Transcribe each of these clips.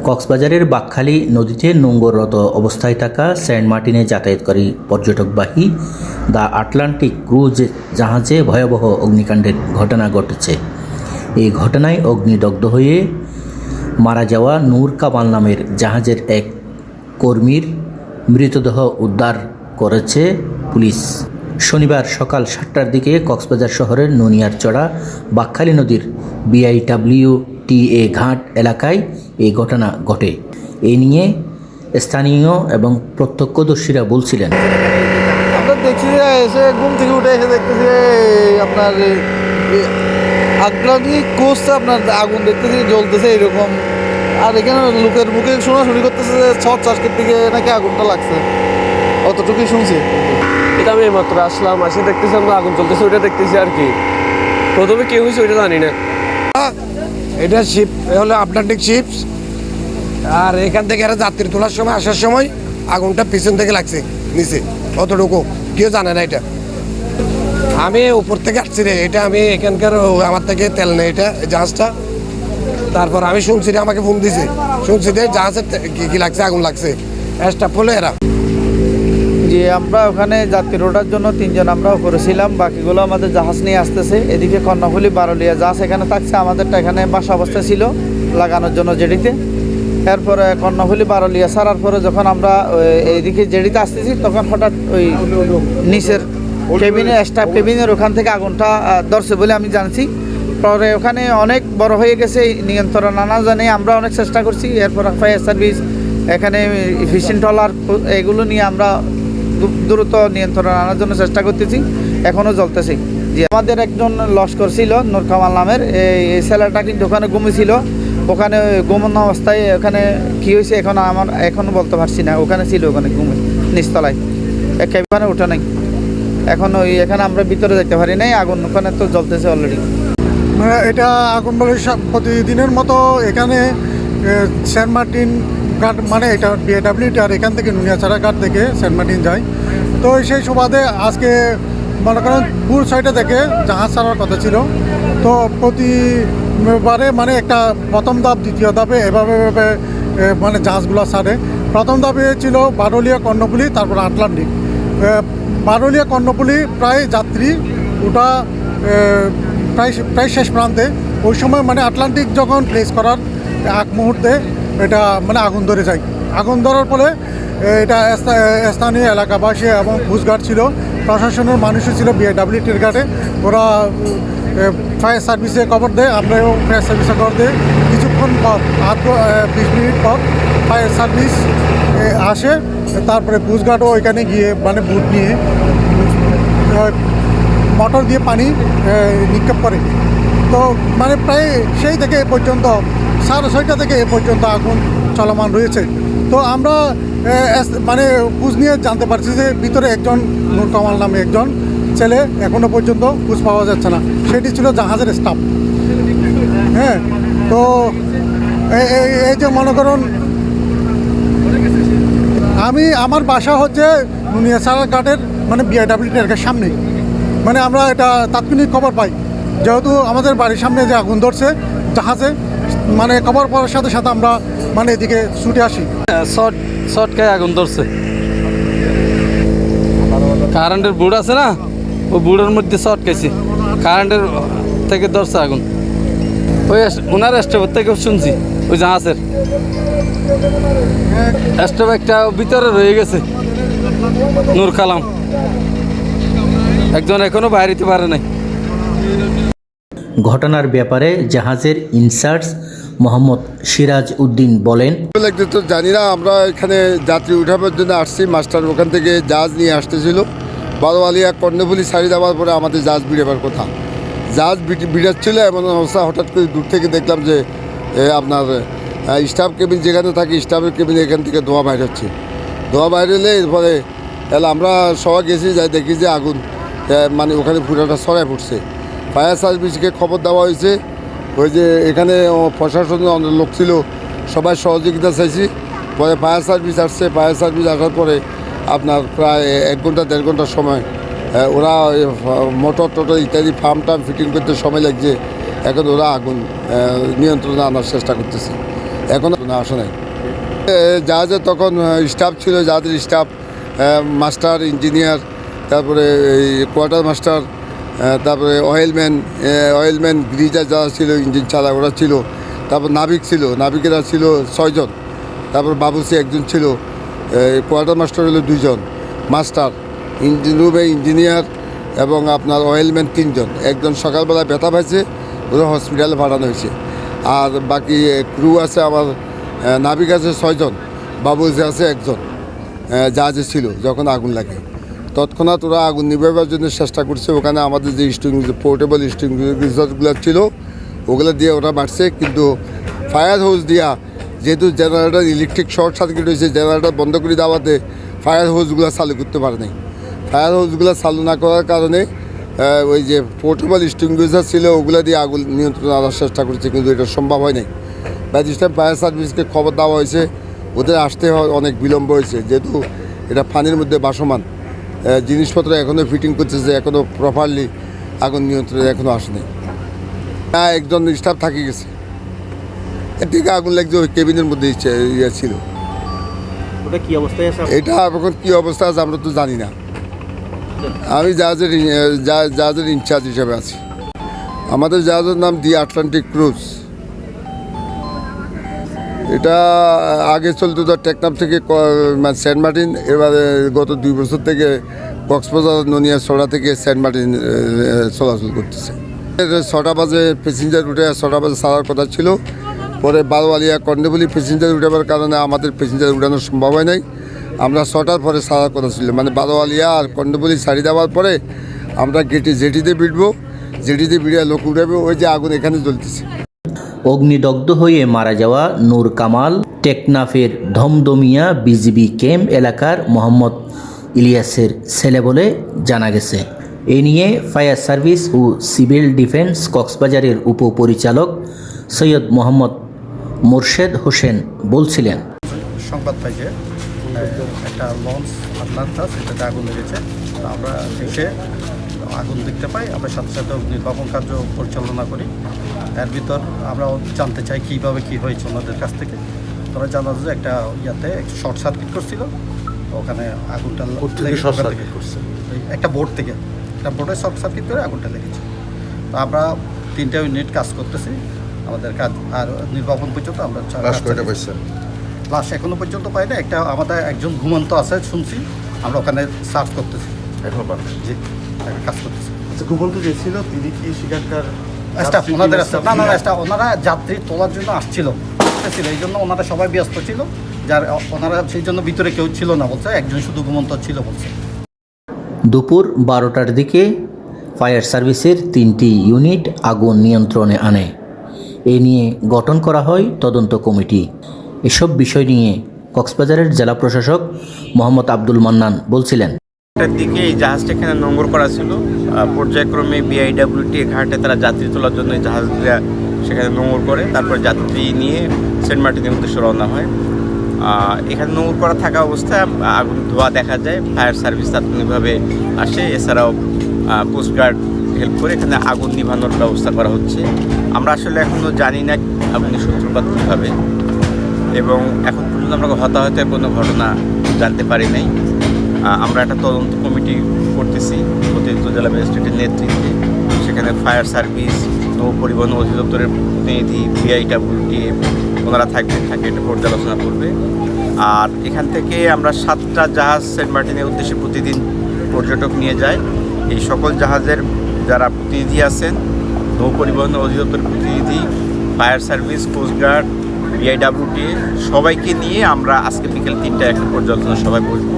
কক্সবাজারের বাকখালী নদীতে নোঙ্গররত অবস্থায় থাকা সেন্ট মার্টিনে যাতায়াতকারী পর্যটকবাহী দ্য আটলান্টিক ক্রুজ জাহাজে ভয়াবহ অগ্নিকাণ্ডের ঘটনা ঘটেছে। এই ঘটনায় অগ্নিদগ্ধ হয়ে মারা যাওয়া নূর কামাল নামের জাহাজের এক কর্মীর মৃতদেহ উদ্ধার করেছে পুলিশ। শনিবার সকাল 7টার দিকে কক্সবাজার শহরের নুনিয়ারচড়া বাকখালী নদীর BIWTA ঘাট এলাকায় এই ঘটনা ঘটে। এ নিয়ে স্থানীয় এবং প্রত্যক্ষদর্শীরা বলছিলেন, আমরা দেখছি যে এসে ঘুম থেকে উঠে এসে দেখতেছি আপনার আটলান্টিক কোস্টে আপনার আগুন দেখতেছি জ্বলতেছে এরকম। আর এখানে লোকের মুখে শোনাশুনি করতেছে যে 6-4টার দিকে নাকি আগুনটা লাগছে, অতটুকুই শুনছি। এটা আমি মাত্র আসলাম, আসে দেখতেছি আমরা আগুন চলতেছে, ওইটা দেখতেছি আর কি। প্রথমে কেউ হয়েছে ওইটা জানি না। এটা শিপ হলো আটলান্টিক শিপস, আর এখান থেকে এরা যাত্রী তোলার সময় আসার সময় আগুনটা পিছন থেকে লাগছে নিচে, অতটুকু কেউ জানে না। এটা আমি উপর থেকে আসছি রে, এটা আমি এখানকার আমার থেকে তেল নেই এটা জাহাজটা। তারপর আমি শুনছি রে, আমাকে ফোন দিছে, শুনছি যে জাহাজের কি লাগছে, আগুন লাগছে। স্টাফ হলো এরা। যে আমরা ওখানে যাত্রী ওঠার জন্য 3 জন আমরাও করেছিলাম, বাকিগুলো আমাদের জাহাজ নিয়ে আসতেছে। এদিকে কর্ণফুলী বারোলিয়া জাহাজ এখানে থাকছে, আমাদেরটা এখানে বাসা অবস্থা ছিল লাগানোর জন্য জেডিতে। এরপরে কর্ণফুলী বারোলিয়া ছাড়ার পরে যখন আমরা এইদিকে জেডিতে আসতেছি, তখন হঠাৎ ওই নিচের কেবিনের স্টাফ কেবিনের ওখান থেকে আগুনটা ধরছে বলে আমি জানছি। পরে ওখানে অনেক বড় হয়ে গেছে, নিয়ন্ত্রণ আনা জানে আমরা অনেক চেষ্টা করছি। এরপর ফায়ার সার্ভিস, এখানে ফিশিং ট্রলার, এগুলো নিয়ে আমরা দ্রুত নিয়ন্ত্রণ আনার জন্য চেষ্টা করতেছি, এখনও চলতেছি। যে আমাদের একজন লস্কর ছিল নূর কামাল নামের, এই ছেলেটা কিন্তু ওখানে ঘুমিয়েছিল। ওখানে ঘুমানো অবস্থায় ওখানে কী হয়েছে এখনও বলতে পারছি না। ওখানে ছিল, ওখানে ঘুমে নিচতলায়, এখানে ওঠা নাই। এখন এখানে আমরা ভিতরে যেতে পারি নাই, আগুন ওখানে তো জ্বলতেছে অলরেডি। এটা আগুন বলে প্রতিদিনের মতো এখানে সেন্ট মার্টিন ঘাট, মানে এটা BIWTA, আর এখান থেকে নুনিয়ারচড়া ঘাট থেকে সেন্ট মার্টিন যায়। তো সেই সুবাদে আজকে মনে করেন পুর সাইডে থেকে জাহাজ ছাড়ার কথা ছিল। তো প্রতিবারে মানে একটা প্রথম ধাপ, দ্বিতীয় ধাপে এভাবে মানে জাহাজগুলো ছাড়ে। প্রথম ধাপে ছিল বারোলিয়া কর্ণফুলী, তারপর আটলান্টিক। বারোলিয়া কর্ণফুলী প্রায় যাত্রী ওটা প্রায় শেষ প্রান্তে। ওই সময় মানে আটলান্টিক যখন প্লেস করার এক মুহূর্তে এটা মানে আগুন ধরে যায়। আগুন ধরার ফলে এটা স্থানীয় এলাকাবাসী এবং কোস্টগার্ড ছিল, প্রশাসনের মানুষও ছিল BIWTA ঘাটে। ওরা ফায়ার সার্ভিসে খবর দেয়, আমরাও ফায়ার সার্ভিসে খবর দেয়। কিছুক্ষণ পর 20 মিনিট পর ফায়ার সার্ভিস আসে। তারপরে কোস্টগার্ডও ওইখানে গিয়ে মানে বুট নিয়ে মোটর দিয়ে পানি নিক্ষেপ করে। তো মানে প্রায় সেই থেকে এ পর্যন্ত 6:30 থেকে এ পর্যন্ত আগুন চলমান রয়েছে। তো আমরা মানে খোঁজ নিয়ে জানতে পারছি যে ভিতরে একজন নূর কামাল নামে একজন ছেলে এখনও পর্যন্ত খোঁজ পাওয়া যাচ্ছে না। সেটি ছিল জাহাজের স্টাফ। হ্যাঁ, তো এই যে মনে করুন, আমার বাসা হচ্ছে নুনিয়ারচড়া ঘাটের মানে BIWTA সামনেই। মানে আমরা এটা তাৎক্ষণিক খবর পাই, যেহেতু আমাদের বাড়ির সামনে যে আগুন ধরছে জাহাজে, মানে খবর পাওয়ার সাথে সাথে আমরা মানে এদিকে ছুটে আসি। শর্ট খায় আগুন ধরছে, কারেন্টের বুড় আছে না, ওই বুড়ের মধ্যে শর্ট খাইছে, কারেন্টের থেকে ধরছে আগুন। ওই ওনার স্টাফের থেকে শুনছি, ওই জাহাজের স্টাফ একটা ভিতরে রয়ে গেছে, নূর কালাম একজন এখনো বাইরে পারে নাই। ঘটনার ব্যাপারে জাহাজের ইনচার্জ মোহাম্মদ সিরাজ উদ্দিন বলেন, তো জানি না, আমরা এখানে যাত্রী উঠাবার জন্য আসছি। মাস্টার ওখান থেকে জাহাজ নিয়ে আসতেছিল, বারোয়ালিয়া কর্ণফুলী সাইড যাওয়ার পরে আমাদের জাহাজ বিড়াবার কথা। জাহাজ বিড়াচ্ছিল, এমন অবস্থা হঠাৎ করে দূর থেকে দেখলাম যে আপনার স্টাফ কেবিন যেখানে থাকে, স্টাফের কেবিনে এখান থেকে ধোঁয়া বাইর হচ্ছে। ধোঁয়া বাইর হলে এরপরে আমরা সবাই গেছি, যাই দেখি যে আগুন মানে ওখানে পুরোটা ছড়ায় পড়ছে। ফায়ার সার্ভিসকে খবর দেওয়া হয়েছে। ওই যে এখানে প্রশাসনের অনেক লোক ছিল, সবাই সহযোগিতা চাইছি। পরে ফায়ার সার্ভিস আসছে। ফায়ার সার্ভিস আসার পরে আপনার প্রায় 1 ঘন্টা 1.5 ঘন্টার সময় ওরা মোটর টোটর ইত্যাদি ফার্ম টার্ম ফিটিং করতে সময় লাগছে। এখন ওরা আগুন নিয়ন্ত্রণে আনার চেষ্টা করতেছে। এখনও আসে নাই। জাহাজে তখন স্টাফ ছিল, যাদের স্টাফ মাস্টার, ইঞ্জিনিয়ার, তারপরে এই কোয়ার্টার মাস্টার, তারপরে অয়েলম্যান গ্রিজার যারা ছিল, ইঞ্জিন চালা ওরা ছিল, তারপর নাবিক ছিল, নাবিকেরা ছিল 6 জন, তারপর বাবুসি একজন ছিল, কোয়ার্টার মাস্টার হলো 2 জন, মাস্টার, ইঞ্জিন রুমে ইঞ্জিনিয়ার এবং আপনার অয়েলম্যান 3 জন। একজন সকালবেলা ব্যথা পাইছে, ওরা হসপিটালে পাঠানো হয়েছে। আর বাকি ক্রু আছে আমার, নাবিক আছে 6 জন, বাবুসি আছে 1 জন। জাহাজে ছিল যখন আগুন লাগে, তৎক্ষণাৎ ওরা আগুন নিভাবার জন্য চেষ্টা করছে। ওখানে আমাদের যে পোর্টেবল স্টিংগুলো ছিল ওগুলো দিয়ে ওরা মারছে, কিন্তু ফায়ার হোজ দিয়া, যেহেতু জেনারেটর ইলেকট্রিক শর্ট সার্কিট হয়েছে, জেনারেটর বন্ধ করে দেওয়াতে ফায়ার হোজগুলো চালু করতে পারে নাই। ফায়ার হোজগুলো চালু না করার কারণে ওই যে পোর্টেবল স্টিংগুইজার ছিল ওগুলো দিয়ে আগুন নিয়ন্ত্রণ আনার চেষ্টা করছে, কিন্তু এটা সম্ভব হয় নাই। বাই দিস টাইম ফায়ার সার্ভিসকে খবর দেওয়া হয়েছে, ওদের আসতে অনেক বিলম্ব হয়েছে, যেহেতু এটা পানির মধ্যে ভাসমান জিনিসপত্র এখনও ফিটিং করতেছে, এখনও প্রপারলি আগুন নিয়ন্ত্রণে এখনও আসেনি। হ্যাঁ, একজন স্টাফ থাকি গেছে, এর থেকে আগুন লাগছে ওই কেবিনের মধ্যে ইয়ে ছিল। ওটা কি অবস্থায় আছে? এটা এখন কী অবস্থা আছে আমরা তো জানি না। আমি জাহাজের ইনচার্জ হিসেবে আছি। আমাদের জাহাজের নাম দি আটলান্টিক ক্রুজ। এটা আগে চলতো তো টেকনাফ থেকে সেন্ট মার্টিন, এবারে গত 2 বছর থেকে কক্সবাজার, ননিয়া, ছড়া থেকে সেন্ট মার্টিন চলাচল করতেছে। 6টা বাজে প্যাসেঞ্জার উঠে 6টা বাজে ছাড়ার কথা ছিল, পরে বারোয়ালিয়া কর্ণফুলি প্যাসেঞ্জার উঠাবার কারণে আমাদের প্যাসেঞ্জার উঠানো সম্ভব হয় নাই। আমরা 6টার পরে ছাড়ার কথা ছিল, মানে বারোয়ালিয়া আর কর্ণফুলি ছাড়ি দেওয়ার পরে আমরা জেটিতে বিটবো, জেটিতে বিড়িয়া লোক উঠাবে, ওই যে আগুন এখানে জ্বলতেছে। অগ্নিদগ্ধ হয়ে মারা যাওয়া নূর কামাল টেকনাফের ধমদমিয়া বিজিবি ক্যাম্প এলাকার মোহাম্মদ ইলিয়াসের ছেলে বলে জানা গেছে। এ নিয়ে ফায়ার সার্ভিস ও সিভিল ডিফেন্স কক্সবাজারের উপপরিচালক সৈয়দ মোহাম্মদ মোরশেদ হোসেন বলছিলেন, সংবাদ পাই যে একটা লঞ্চ আটলান্টা, সেটাতে আগুন লেগেছে। তো আমরা এসে আগুন দেখতে পাই, আমরা সাথে সাথে নির্বাপন কার্য পরিচালনা করি। এর ভিতর আমরা জানতে চাই কীভাবে কী হয়েছে ওনাদের কাছ থেকে। তোরা জানা যে একটা ইয়াতে শর্ট সার্কিট করছিল, তো ওখানে আগুনটা একটা বোর্ড থেকে, একটা বোর্ডে শর্ট সার্কিট করে আগুনটা লেগেছে। তো আমরা 3টা ইউনিট কাজ করতেছি আমাদের কাজ, আর নির্বাপন পর্যন্ত আমরা লাশ এখনো পর্যন্ত পাই না। একটা আমাদের একজন ঘুমন্ত আছে শুনছি, আমরা ওখানে সার্চ করতেছি, এখনো জি কাজ করতেছি। ঘুমন্ত যে ছিল তিনি কি সেখানকার স্টাফ ওনাদের স্টাফ? না, ওনারা যাত্রী তোলার জন্য আসছিল, এই জন্য ওনারা সবাই ব্যস্ত ছিল, যার ওনারা সেই জন্য ভিতরে কেউ ছিল না বলছে, একজন শুধু ঘুমন্ত ছিল বলছে। দুপুর 12টার দিকে ফায়ার সার্ভিসের 3টি ইউনিট আগুন নিয়ন্ত্রণে আনে। এ নিয়ে গঠন করা হয় তদন্ত কমিটি। এসব বিষয় নিয়ে কক্সবাজারের জেলা প্রশাসক মোহাম্মদ আব্দুল মান্নান বলছিলেন, একটার দিকে এই জাহাজটা এখানে নোঙর করা ছিল, পর্যায়ক্রমে বিআইডব্লিউটি ঘাটে তারা যাত্রী তোলার জন্য এই জাহাজটা সেখানে নোঙর করে, তারপর যাত্রী নিয়ে সেন্ট মার্টিনের উদ্দেশ্যে রওনা হয়। এখানে নোঙর করা থাকা অবস্থায় আগুন ধোয়া দেখা যায়, ফায়ার সার্ভিস তাৎক্ষণিকভাবে আসে, এছাড়াও কোস্টগার্ড হেল্প করে এখানে আগুন নিভানোর ব্যবস্থা করা হচ্ছে। আমরা আসলে এখনও জানি না আগুনের সূত্রপাত কীভাবে, এবং এখন পর্যন্ত আমরা হতাহতের কোনো ঘটনা জানতে পারি নাই। আমরা একটা তদন্ত কমিটি করতেছি অতিরিক্ত জেলা ম্যাজিস্ট্রেটের নেতৃত্বে। সেখানে ফায়ার সার্ভিস, নৌ পরিবহন অধিদপ্তরের প্রতিনিধি, বিআইডব্লিউটিএ ওনারা থাকবেন, এটা পর্যালোচনা করবে। আর এখান থেকে আমরা 7টা জাহাজ সেন্ট মার্টিনের উদ্দেশ্যে প্রতিদিন পর্যটক নিয়ে যায়। এই সকল জাহাজের যারা প্রতিনিধি আছেন, নৌ পরিবহন অধিদপ্তরের প্রতিনিধি, ফায়ার সার্ভিস, কোস্টগার্ড, বিআইডব্লিউটিএ সবাইকে নিয়ে আমরা আজকে বিকেল 3টায় একটা পর্যালোচনা সভায় বসবো,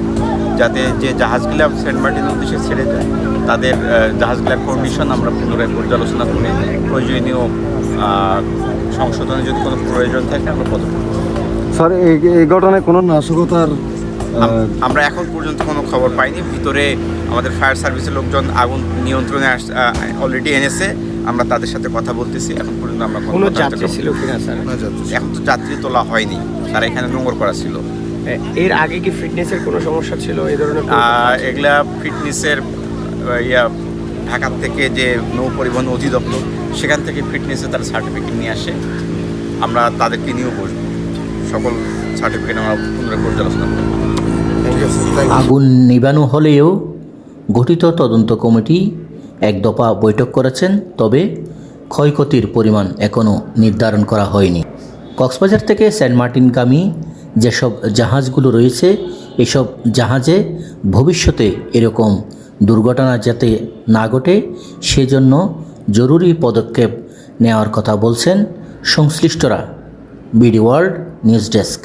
যাতে যে জাহাজগুলো সেন্ট মার্টিনের উদ্দেশ্যে ছেড়ে যায় তাদের জাহাজগুলোর কন্ডিশন আমরা পুনরায় পর্যালোচনা করে প্রয়োজনীয় সংশোধনের যদি কোনো প্রয়োজন থাকে আমরা পদক্ষেপ করব। স্যার, এই ঘটনায় কোনো নাশকতার আমরা এখন পর্যন্ত কোনো খবর পাইনি। ভিতরে আমাদের ফায়ার সার্ভিসের লোকজন আগুন নিয়ন্ত্রণে অলরেডি এনেছে, আমরা তাদের সাথে কথা বলতেছি। এখন পর্যন্ত আমরা কোনো যাত্রী ছিল কিনা স্যার? এখন তো যাত্রী তোলা হয়নি, তারা এখানে নোঙর করা ছিল। এর আগে কি ফিটনেসের কোনো সমস্যা ছিল এই ধরনের? এগুলা ফিটনেসের ঢাকা থেকে যে নৌ পরিবহন অধিদপ্তর, সেখান থেকে ফিটনেসের তারা সার্টিফিকেট নিয়ে আসে, আমরা তাদেরকে নিয়েও বসবো। সকল সার্টিফিকেট আমরা পুনরায় পর্যালোচনা করব। ঠিক আছে, thank you. আগুন নিবানো হলেও গঠিত তদন্ত কমিটি এক দফা বৈঠক করেছেন, তবে ক্ষয়ক্ষতির পরিমাণ এখনও নির্ধারণ করা হয়নি। কক্সবাজার থেকে সেন্ট মার্টিনগামী যেসব জাহাজগুলো রয়েছে, এসব জাহাজে ভবিষ্যতে এরকম দুর্ঘটনা যাতে না ঘটে সেজন্য জরুরি পদক্ষেপ নেওয়ার কথা বলছেন সংশ্লিষ্টরা। BD world news desk.